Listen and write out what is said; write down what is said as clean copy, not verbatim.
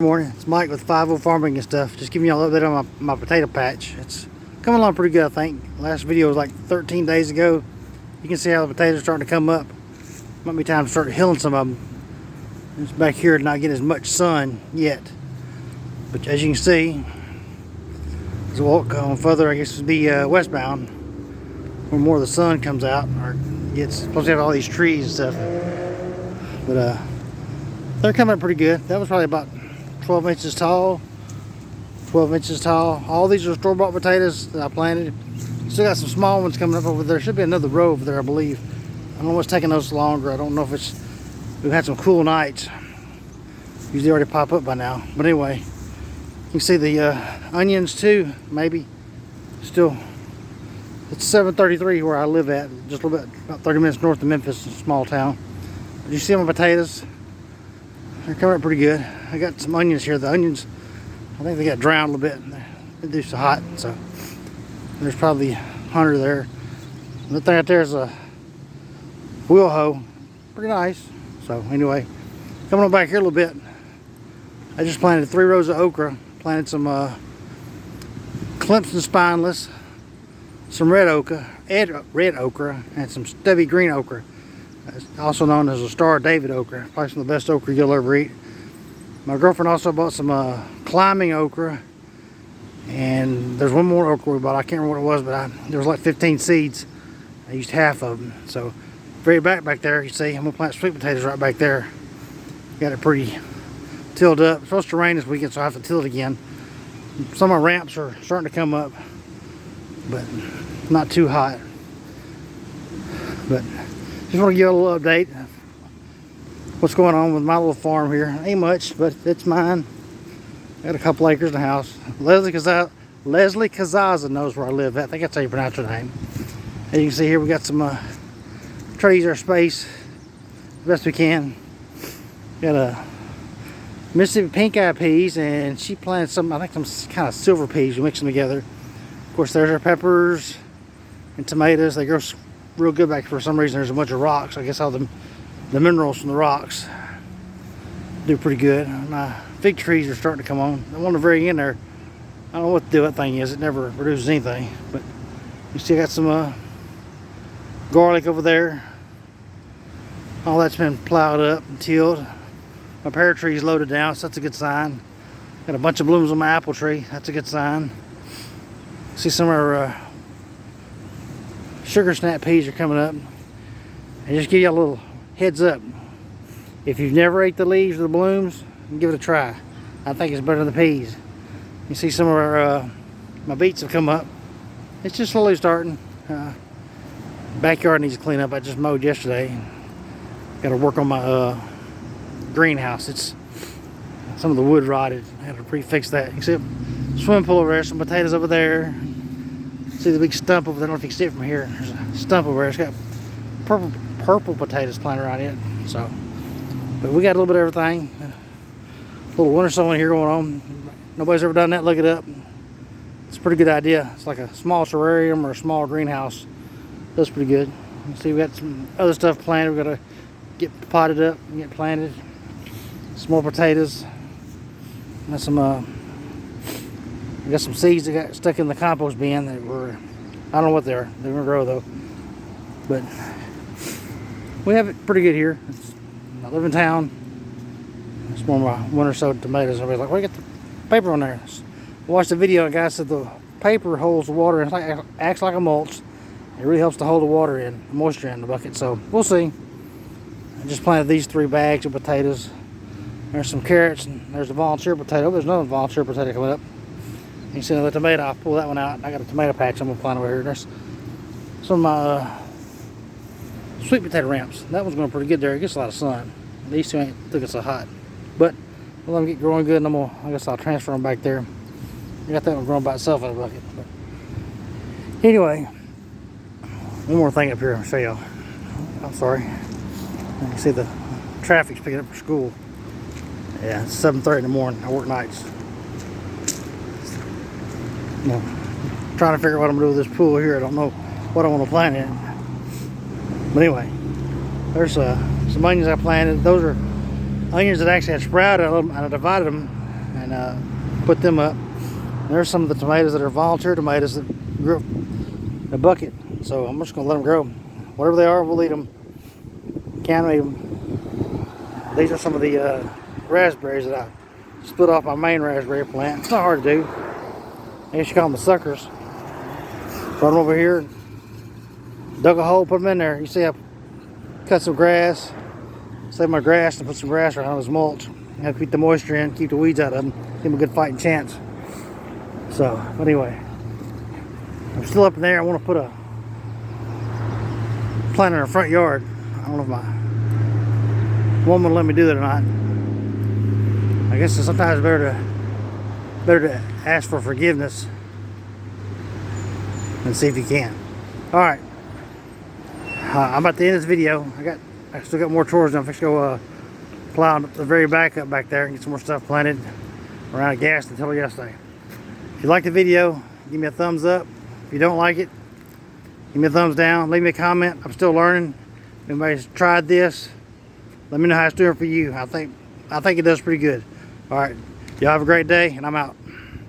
Good morning, it's Mike with 50 Farming and stuff. Just giving y'all an update on my potato patch. It's coming along pretty good, I think. Last video was like 13 days ago. You can see how the potatoes are starting to come up. Might be time to start hilling some of them. It's back here not getting as much sun yet. But as you can see, as I walk on further, I guess it would be westbound, where more of the sun comes out, or it's supposed to have all these trees and stuff. But they're coming up pretty good. That was probably about 12 inches tall. 12 inches tall. All these are store-bought potatoes that I planted. Still got some small ones coming up over there. Should be another row over there, I believe. I don't know what's taking those longer. I don't know if it's, we've had some cool nights. Usually already pop up by now. But anyway, you can see the onions too, maybe. Still, it's 7:33 where I live at. Just a little bit, about 30 minutes north of Memphis, a small town. But you see my potatoes? They're coming up pretty good. I got some onions here. The onions, I think they got drowned a little bit. They're too so hot, so there's probably 100 there. And the thing out there is a wheel hoe. Pretty nice. So anyway, coming on back here a little bit, I just planted 3 rows of okra. Planted some Clemson spineless, some red okra, and some stubby green okra. It's also known as a Star of David okra. Probably some of the best okra you'll ever eat. My girlfriend also bought some climbing okra. And there's one more okra we bought. I can't remember what it was, but there was like 15 seeds. I used half of them. So very back there, you see, I'm going to plant sweet potatoes right back there. Got it pretty tilled up. It's supposed to rain this weekend, so I have to till it again. Some of my ramps are starting to come up, but not too hot. But just want to give you a little update of what's going on with my little farm here. Ain't much, but it's mine. Got a couple acres in the house. Leslie Kazaza knows where I live at. I think that's how you pronounce her name. As you can see here, we got some try to use our space the best we can. Got a Mississippi pink eye peas, and she planted some, I think some kind of silver peas. We mix them together. Of course, there's our peppers and tomatoes. They grow real good back. For some reason, there's a bunch of rocks. I guess all the minerals from the rocks do pretty good. My fig trees are starting to come on. The one at the very end there, I don't know what the deal that thing is. It never produces anything. But you see I got some garlic over there. All that's been plowed up and tilled. My pear tree's loaded down, so that's a good sign. Got a bunch of blooms on my apple tree. That's a good sign. See some of our sugar snap peas are coming up. And just give you a little heads up. If you've never ate the leaves or the blooms, give it a try. I think it's better than the peas. You see some of our my beets have come up. It's just slowly starting. Backyard needs to clean up. I just mowed yesterday. Got to work on my greenhouse. It's some of the wood rotted. I had to pre-fix that. You see a swimming pool over there, some potatoes over there. See the big stump over there. I don't know if you can see it from here. There's a stump over there. It's got purple potatoes planted around it. So, but we got a little bit of everything. A little winter sowing here going on. Nobody's ever done that. Look it up. It's a pretty good idea. It's like a small terrarium or a small greenhouse. That's pretty good. You see, we got some other stuff planted. We got to get potted up and get planted. Some more potatoes. Got some. I got some seeds that got stuck in the compost bin that were, I don't know what they are. They're gonna grow though. But we have it pretty good here. I live in town. It's one of my winter sowed tomatoes. Everybody's like, where you get the paper on there? I watched the video and the guy said the paper holds the water and it acts like a mulch. It really helps to hold the water in, the moisture in the bucket. So we'll see. I just planted these 3 bags of potatoes. There's some carrots and there's a volunteer potato. There's another volunteer potato coming up. You see the tomato, I'll pull that one out. I got a tomato patch I'm going to plant over here. There's some of my sweet potato ramps. That one's going pretty good there. It gets a lot of sun. These two ain't looking so hot. But we'll let them get growing good, and I guess I'll transfer them back there. I got that one growing by itself in a bucket. But anyway, one more thing up here I'll show y'all. I'm sorry. You can see the traffic's picking up for school. Yeah, it's 7:30 in the morning. I work nights. Trying to figure out what I'm going to do with this pool here. I don't know what I want to plant in. But anyway, there's some onions I planted. Those are onions that actually had sprouted. I divided them and put them up. There's some of the tomatoes that are volunteer tomatoes that grew in a bucket. So I'm just gonna let them grow. Whatever they are, we'll eat them. Can't eat them. These are some of the raspberries that I split off my main raspberry plant. It's not hard to do. I guess you call them the suckers. Brought them over here, dug a hole, put them in there. You see I cut some grass, save my grass, and put some grass around as mulch. You have to keep the moisture in, keep the weeds out of them, give them a good fighting chance. So, but anyway, I'm still up in there. I want to put a plant in our front yard. I don't know if my woman will let me do that or not. I guess it's sometimes better to ask for forgiveness and see if you can. All right, I'm about to end this video. I still got more chores. I'm fixing to go plow the very back up back there and get some more stuff planted around a gas until yesterday. If you like the video, give me a thumbs up. If you don't like it, give me a thumbs down. Leave me a comment. I'm still learning. If anybody's tried this, let me know how it's doing for you. I think it does pretty good. All right, y'all have a great day, and I'm out.